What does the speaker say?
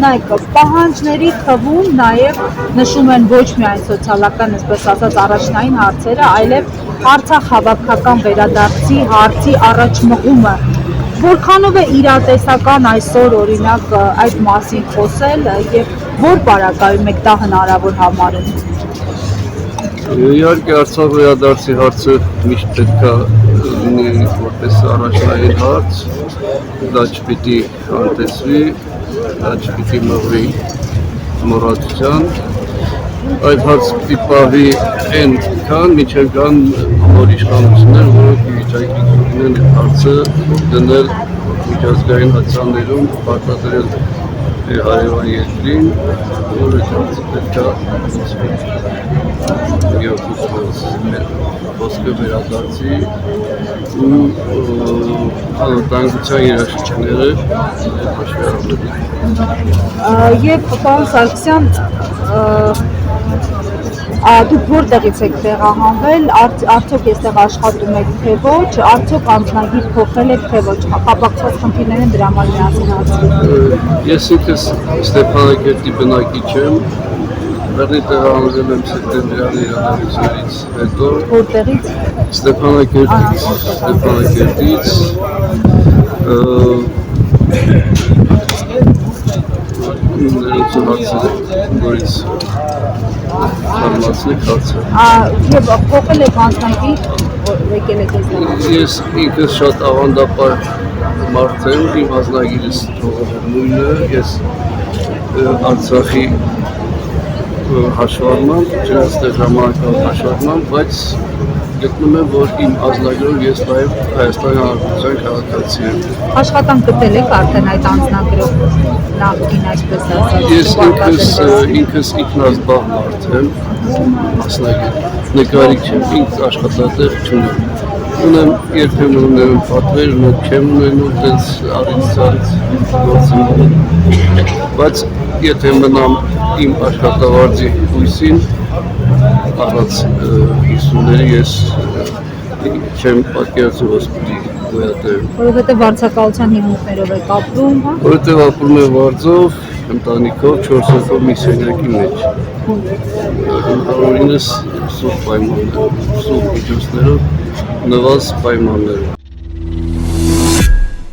նայեք, պահանջների թվում նաև նշում են ոչ միայն սոցիալական, այսպես ասած, առաջնային հարցերը, այլև Արցախ հավաքական վերադարձի հարցի առաջմղումը։ Որքանով է իրատեսական այսօր օրինակ այդ մասին խոսել եւ որ պարագայում եք դա հնարավոր համարում։ Իհարկե Արցախ վերադարձի հարցը միշտ պետք է լինի որպես առաջնային հարց, դա չպիտի անտեսվի, դա չպիտի մղվի մոռացության, այդ հարցը պիտի պահվի այնքան, մինչև կան նոր իշխանություններ, որոնք վիճակի կլինեն այդ հարցը դնել միջազգային ատյաններում, պարտադրել հարևան երկրին, որը հարցը պետք է ոսկե վերադարձի ու անվտանգության երաշխիքները հաշվի առնելու։ Եվ պարոն Սարգսյան, դուք որտեղից եք տեղահանվել, արդյոք այստեղ աշխատում եք թե ոչ, արդյոք անձնագիր փոխել եք թե ոչ, կապակցված խնդիրներ են դրա համար միասին հարցրու։ Ես ինքս Ստեփանակերտի բնակիչ եմ, Բեռնի տեղահանվել եմ սեպտեմբերյան իրադարձությունից հետո։ Որտեղից։ Ստեփանակերտից նորից հարմացնեք հարցը։ Եվ փոխել եք անձնագիր, եկել եք այստեղ։ Ես ինքս շատ ավանդապար մարդ եմ, իմ անձնագիրս թողել եմ նույնը, ես Արցախի հաշվառմամբ, չնայած ժամանակավոր հաշվառմամբ, բայց գտնում եմ, որ իմ անձնագրով ես նաև Հայաստանի Հանրապետության քաղաքացի եմ։ Աշխատանք գտել եք արդեն այդ անձնագրով նախկին այսպես ասած։ Ես ինքս ինքնազբաղ մարդ եմ, մասնագետ, նկարիչ եմ, ինքս աշխատատեղ չունեմ։ Ունեմ երբեմն ունեմ պատվեր, չեմ ունենում տենց առից գործում, բայց եթե մնամ իմ աշխատավարձի հույսին, առած հիսունների ես չեմ պատկերացնում, որ պիտի գոյատևեմ։ Որովհետև վարձակալության հիմունքներով եք ապրում, հա։ Որովհետև ապրում եմ վարձով, ընտանիքով, 4 հոգով մի սենյակի մեջ։ Ինքնուրույնս սուղ պայմաններով, սուղ միջոցներով նվազ պայմաններով։